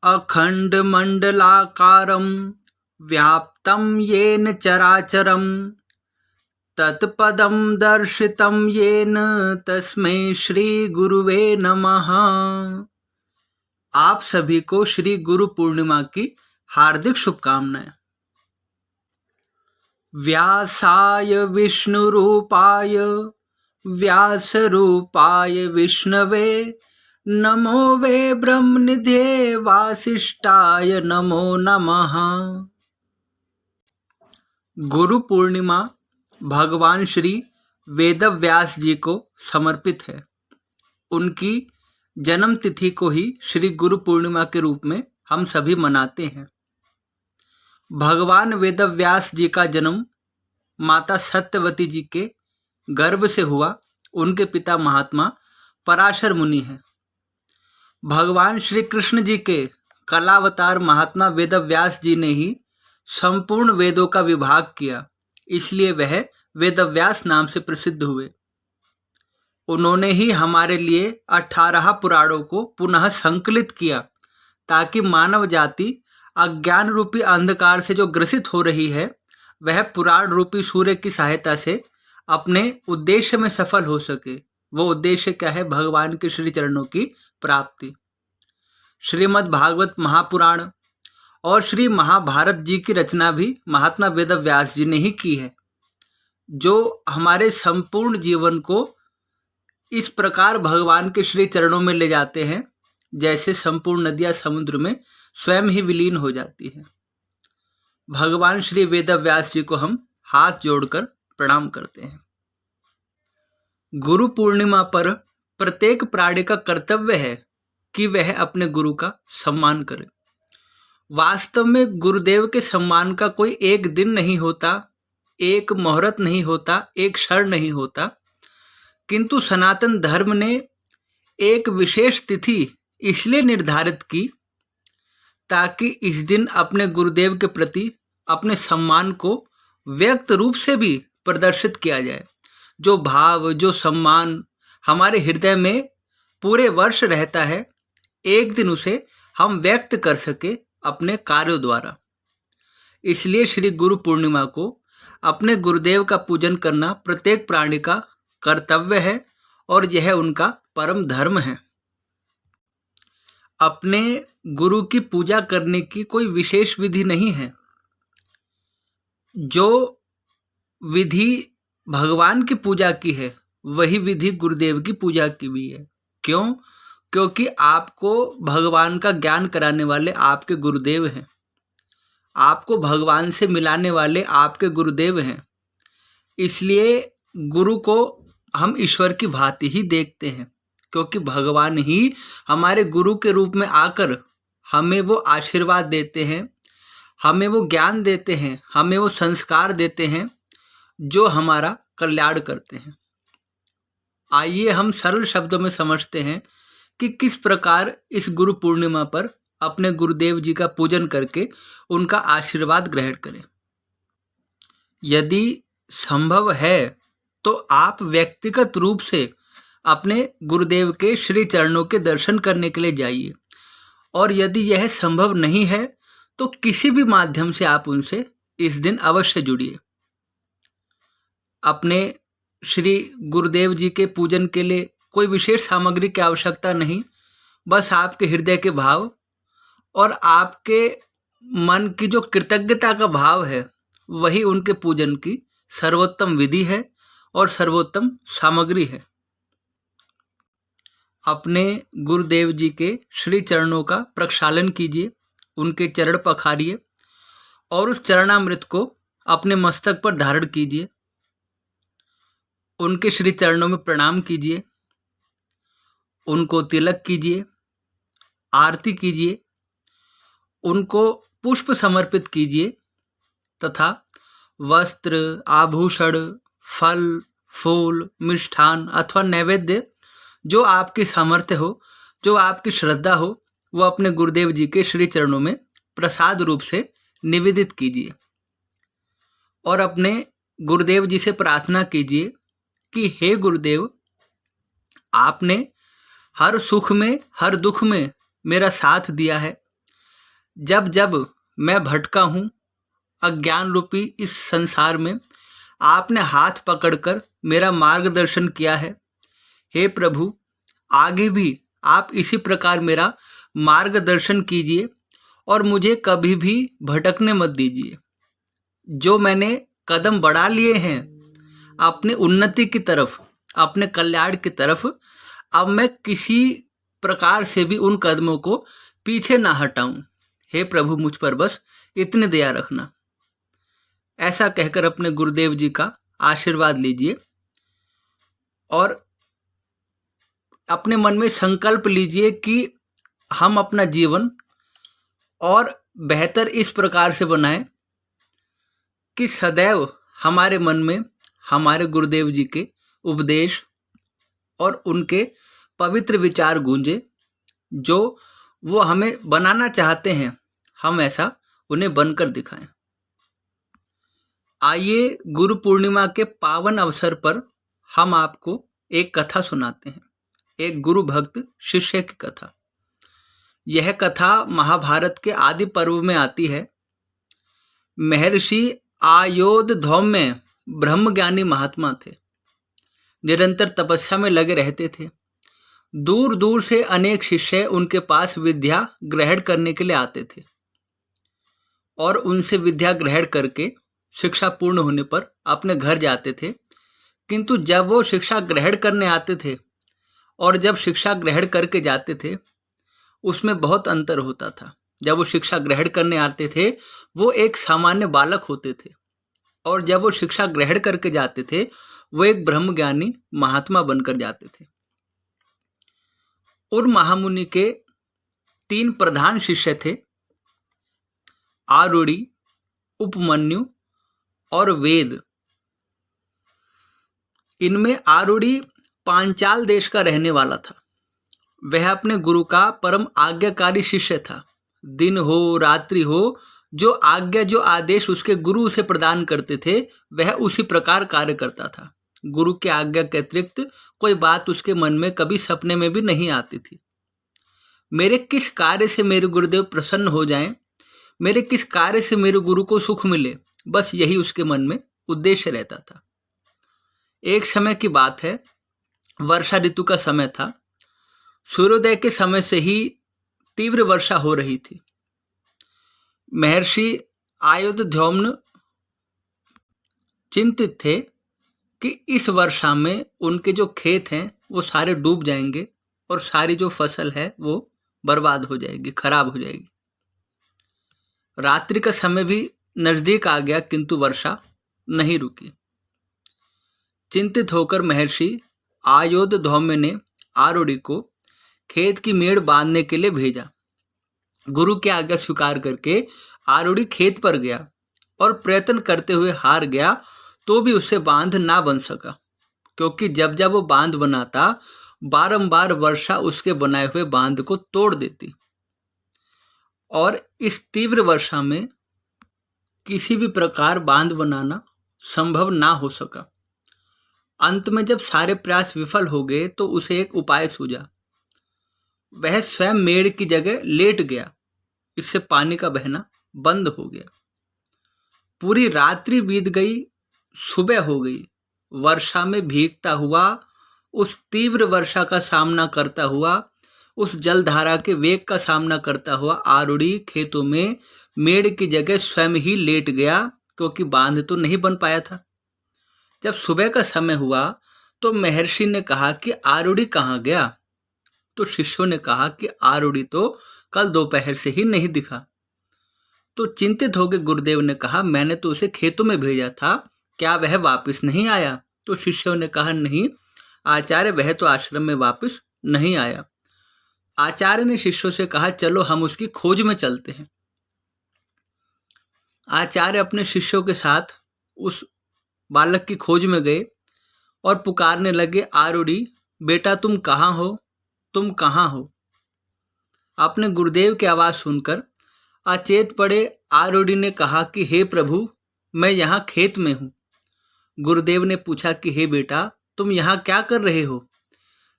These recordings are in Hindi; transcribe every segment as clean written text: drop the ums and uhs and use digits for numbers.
अखण्डमण्डलाकारं व्याप्तं येन चराचरं तत्पदं दर्शितं येन तस्मै श्री गुरुवे नमः। आप सभी को श्री गुरु पूर्णिमा की हार्दिक शुभकामनाएं। व्यासाय विष्णुरूपाय व्यासरूपाय विष्णवे नमो वे ब्रह्मनिधे वासिष्ठाय नमो नमः। गुरु पूर्णिमा भगवान श्री वेदव्यास जी को समर्पित है। उनकी जन्म तिथि को ही श्री गुरु पूर्णिमा के रूप में हम सभी मनाते हैं। भगवान वेदव्यास जी का जन्म माता सत्यवती जी के गर्भ से हुआ। उनके पिता महात्मा पराशर मुनि हैं। भगवान श्री कृष्ण जी के कलावतार महात्मा वेदव्यास जी ने ही संपूर्ण वेदों का विभाग किया, इसलिए वह वेदव्यास नाम से प्रसिद्ध हुए। उन्होंने ही हमारे लिए 18 पुराणों को पुनः संकलित किया, ताकि मानव जाति अज्ञान रूपी अंधकार से जो ग्रसित हो रही है, वह पुराण रूपी सूर्य की सहायता से अपने उद्देश्य में सफल हो सके। वो उद्देश्य क्या है? भगवान के श्री चरणों की प्राप्ति। श्रीमद् भागवत महापुराण और श्री महाभारत जी की रचना भी महात्मा वेदव्यास जी ने ही की है, जो हमारे संपूर्ण जीवन को इस प्रकार भगवान के श्री चरणों में ले जाते हैं, जैसे संपूर्ण नदियां समुद्र में स्वयं ही विलीन हो जाती हैं। भगवान श्री वेदव्यास जी को हम हाथ जोड़कर प्रणाम करते हैं। गुरु पूर्णिमा पर प्रत्येक प्राणी का कर्तव्य है कि वह अपने गुरु का सम्मान करे। वास्तव में गुरुदेव के सम्मान का कोई एक दिन नहीं होता, एक मुहूर्त नहीं होता, एक क्षण नहीं होता, किंतु सनातन धर्म ने एक विशेष तिथि इसलिए निर्धारित की ताकि इस दिन अपने गुरुदेव के प्रति अपने सम्मान को व्यक्त रूप से भी प्रदर्शित किया जाए। जो भाव, जो सम्मान हमारे हृदय में पूरे वर्ष रहता है, एक दिन उसे हम व्यक्त कर सके अपने कार्यों द्वारा। इसलिए श्री गुरु पूर्णिमा को अपने गुरुदेव का पूजन करना प्रत्येक प्राणी का कर्तव्य है और यह उनका परम धर्म है। अपने गुरु की पूजा करने की कोई विशेष विधि नहीं है। जो विधि भगवान की पूजा की है, वही विधि गुरुदेव की पूजा की भी है। क्यों? क्योंकि आपको भगवान का ज्ञान कराने वाले आपके गुरुदेव हैं। आपको भगवान से मिलाने वाले आपके गुरुदेव हैं। इसलिए गुरु को हम ईश्वर की भांति ही देखते हैं, क्योंकि भगवान ही हमारे गुरु के रूप में आकर हमें वो आशीर्वाद देते हैं, हमें वो ज्ञान देते हैं, हमें वो संस्कार देते हैं जो हमारा कल्याण करते हैं। आइए हम सरल शब्दों में समझते हैं कि किस प्रकार इस गुरु पूर्णिमा पर अपने गुरुदेव जी का पूजन करके उनका आशीर्वाद ग्रहण करें। यदि संभव है तो आप व्यक्तिगत रूप से अपने गुरुदेव के श्री चरणों के दर्शन करने के लिए जाइए, और यदि यह संभव नहीं है तो किसी भी माध्यम से आप उनसे इस दिन अवश्य जुड़िए। अपने श्री गुरुदेव जी के पूजन के लिए कोई विशेष सामग्री की आवश्यकता नहीं, बस आपके हृदय के भाव और आपके मन की जो कृतज्ञता का भाव है, वही उनके पूजन की सर्वोत्तम विधि है और सर्वोत्तम सामग्री है। अपने गुरुदेव जी के श्री चरणों का प्रक्षालन कीजिए, उनके चरण पखारिए और उस चरणामृत को अपने मस्तक पर धारण कीजिए। उनके श्री चरणों में प्रणाम कीजिए, उनको तिलक कीजिए, आरती कीजिए, उनको पुष्प समर्पित कीजिए तथा वस्त्र, आभूषण, फल, फूल, मिष्ठान अथवा नैवेद्य जो आपकी सामर्थ्य हो, जो आपकी श्रद्धा हो, वो अपने गुरुदेव जी के श्री चरणों में प्रसाद रूप से निवेदित कीजिए और अपने गुरुदेव जी से प्रार्थना कीजिए कि हे गुरुदेव, आपने हर सुख में हर दुख में मेरा साथ दिया है, जब जब मैं भटका हूँ अज्ञान रूपी इस संसार में, आपने हाथ पकड़कर मेरा मार्गदर्शन किया है। हे प्रभु, आगे भी आप इसी प्रकार मेरा मार्गदर्शन कीजिए और मुझे कभी भी भटकने मत दीजिए। जो मैंने कदम बढ़ा लिए हैं अपनी उन्नति की तरफ, अपने कल्याण की तरफ, अब मैं किसी प्रकार से भी उन कदमों को पीछे ना हटाऊं। हे प्रभु, मुझ पर बस इतनी दया रखना। ऐसा कहकर अपने गुरुदेव जी का आशीर्वाद लीजिए और अपने मन में संकल्प लीजिए कि हम अपना जीवन और बेहतर इस प्रकार से बनाएं कि सदैव हमारे मन में हमारे गुरुदेव जी के उपदेश और उनके पवित्र विचार गूंजे। जो वो हमें बनाना चाहते हैं, हम ऐसा उन्हें बनकर दिखाएं। आइए गुरु पूर्णिमा के पावन अवसर पर हम आपको एक कथा सुनाते हैं, एक गुरु भक्त शिष्य की कथा। यह कथा महाभारत के आदि पर्व में आती है। महर्षि आयोधधौम्य ब्रह्मज्ञानी महात्मा थे, निरंतर तपस्या में लगे रहते थे। दूर दूर से अनेक शिष्य उनके पास विद्या ग्रहण करने के लिए आते थे और उनसे विद्या ग्रहण करके शिक्षा पूर्ण होने पर अपने घर जाते थे। किंतु जब वो शिक्षा ग्रहण करने आते थे और जब शिक्षा ग्रहण करके जाते थे, उसमें बहुत अंतर होता था। जब वो शिक्षा ग्रहण करने आते थे वो एक सामान्य बालक होते थे, और जब वो शिक्षा ग्रहण करके जाते थे वो एक ब्रह्मज्ञानी महात्मा बनकर जाते थे। उन महामुनि के 3 प्रधान शिष्य थे, आरूढ़ी, उपमन्यु और वेद। इनमें आरूढ़ी पांचाल देश का रहने वाला था। वह अपने गुरु का परम आज्ञाकारी शिष्य था। दिन हो रात्रि हो, जो आज्ञा, जो आदेश उसके गुरु उसे प्रदान करते थे, वह उसी प्रकार कार्य करता था। गुरु की आज्ञा के अतिरिक्त कोई बात उसके मन में कभी सपने में भी नहीं आती थी। मेरे किस कार्य से मेरे गुरुदेव प्रसन्न हो जाएं, मेरे किस कार्य से मेरे गुरु को सुख मिले, बस यही उसके मन में उद्देश्य रहता था। एक समय की बात है, वर्षा ऋतु का समय था। सूर्योदय के समय से ही तीव्र वर्षा हो रही थी। महर्षि आयोधधौम्य चिंतित थे कि इस वर्षा में उनके जो खेत हैं वो सारे डूब जाएंगे और सारी जो फसल है वो बर्बाद हो जाएगी, खराब हो जाएगी। रात्रि का समय भी नजदीक आ गया, किंतु वर्षा नहीं रुकी। चिंतित होकर महर्षि आयोधधौम्य ने आरूढ़ी को खेत की मेड़ बांधने के लिए भेजा। गुरु की आज्ञा स्वीकार करके आरूढ़ी खेत पर गया और प्रयत्न करते हुए हार गया, तो भी उससे बांध ना बन सका, क्योंकि जब जब वो बांध बनाता, बारंबार वर्षा उसके बनाए हुए बांध को तोड़ देती और इस तीव्र वर्षा में किसी भी प्रकार बांध बनाना संभव ना हो सका। अंत में जब सारे प्रयास विफल हो गए तो उसे एक उपाय सूझा। वह स्वयं मेड़ की जगह लेट गया। इससे पानी का बहना बंद हो गया। पूरी रात्रि बीत गई, सुबह हो गई। वर्षा में भीगता हुआ, उस तीव्र वर्षा का सामना करता हुआ, उस जलधारा के वेग का सामना करता हुआ आरूढ़ी खेतों में मेड़ की जगह स्वयं ही लेट गया, क्योंकि बांध तो नहीं बन पाया था। जब सुबह का समय हुआ तो महर्षि ने कहा कि आरूढ़ी कहाँ गया? तो शिष्यों ने कहा कि आरूढ़ी तो कल दोपहर से ही नहीं दिखा। तो चिंतित होकर गुरुदेव ने कहा, मैंने तो उसे खेतों में भेजा था, क्या वह वापस नहीं आया? तो शिष्यों ने कहा, नहीं आचार्य, वह तो आश्रम में वापस नहीं आया। आचार्य ने शिष्यों से कहा, चलो हम उसकी खोज में चलते हैं। आचार्य अपने शिष्यों के साथ उस बालक की खोज में गए और पुकारने लगे, आरूढ़ी बेटा तुम कहाँ हो, तुम कहाँ हो? अपने गुरुदेव की आवाज़ सुनकर अचेत पड़े आरूढ़ी ने कहा कि हे प्रभु, मैं यहाँ खेत में हूँ। गुरुदेव ने पूछा कि हे बेटा, तुम यहाँ क्या कर रहे हो?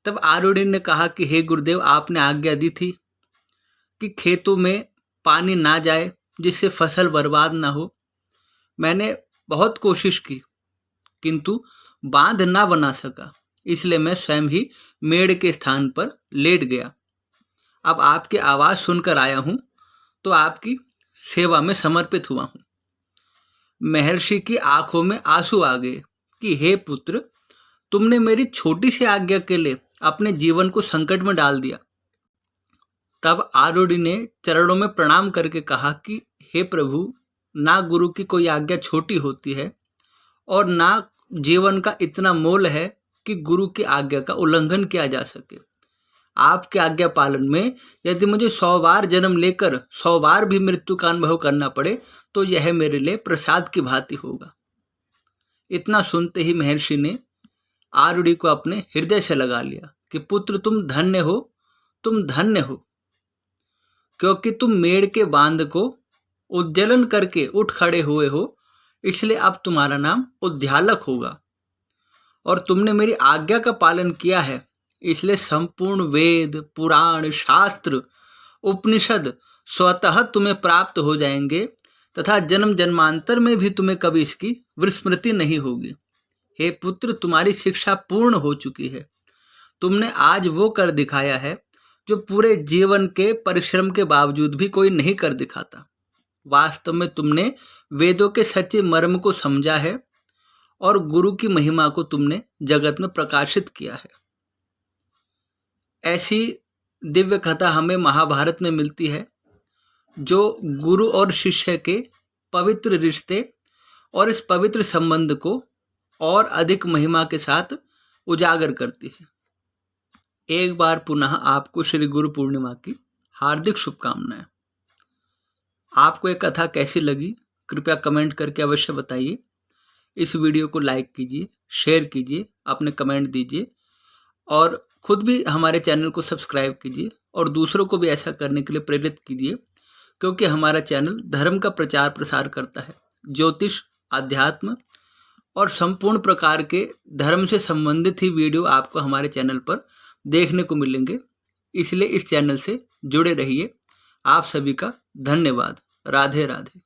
तब आरूढ़ी ने कहा कि हे गुरुदेव, आपने आज्ञा दी थी कि खेतों में पानी ना जाए, जिससे फसल बर्बाद ना हो। मैंने बहुत कोशिश की किंतु बांध ना बना सका, इसलिए मैं स्वयं ही मेड़ के स्थान पर लेट गया। अब आपकी आवाज़ सुनकर आया हूँ, तो आपकी सेवा में समर्पित हुआ हूँ। महर्षि की आंखों में आंसू आ गए कि हे पुत्र, तुमने मेरी छोटी सी आज्ञा के लिए अपने जीवन को संकट में डाल दिया। तब आरूढ़ि ने चरणों में प्रणाम करके कहा कि हे प्रभु, ना गुरु की कोई आज्ञा छोटी होती है और ना जीवन का इतना मोल है कि गुरु की आज्ञा का उल्लंघन किया जा सके। आपकी आज्ञा पालन में यदि मुझे 100 बार जन्म लेकर 100 बार भी मृत्यु का अनुभव करना पड़े, तो यह मेरे लिए प्रसाद की भांति होगा। इतना सुनते ही महर्षि ने आरूढ़ि को अपने हृदय से लगा लिया कि पुत्र, तुम धन्य हो, तुम धन्य हो, क्योंकि तुम मेड़ के बांध को उद्वेलन करके उठ खड़े हुए हो, इसलिए अब तुम्हारा नाम उद्यालक होगा। और तुमने मेरी आज्ञा का पालन किया है, इसलिए संपूर्ण वेद, पुराण, शास्त्र, उपनिषद स्वतः तुम्हें प्राप्त हो जाएंगे तथा जन्म जन्मांतर में भी तुम्हें कभी इसकी विस्मृति नहीं होगी। हे पुत्र, तुम्हारी शिक्षा पूर्ण हो चुकी है। तुमने आज वो कर दिखाया है जो पूरे जीवन के परिश्रम के बावजूद भी कोई नहीं कर दिखाता। वास्तव में तुमने वेदों के सच्चे मर्म को समझा है और गुरु की महिमा को तुमने जगत में प्रकाशित किया है। ऐसी दिव्य कथा हमें महाभारत में मिलती है, जो गुरु और शिष्य के पवित्र रिश्ते और इस पवित्र संबंध को और अधिक महिमा के साथ उजागर करती है। एक बार पुनः आपको श्री गुरु पूर्णिमा की हार्दिक शुभकामनाएं। आपको ये कथा कैसी लगी, कृपया कमेंट करके अवश्य बताइए। इस वीडियो को लाइक कीजिए, शेयर कीजिए, अपने कमेंट दीजिए और खुद भी हमारे चैनल को सब्सक्राइब कीजिए और दूसरों को भी ऐसा करने के लिए प्रेरित कीजिए, क्योंकि हमारा चैनल धर्म का प्रचार प्रसार करता है। ज्योतिष, अध्यात्म और संपूर्ण प्रकार के धर्म से संबंधित ही वीडियो आपको हमारे चैनल पर देखने को मिलेंगे, इसलिए इस चैनल से जुड़े रहिए। आप सभी का धन्यवाद। राधे राधे।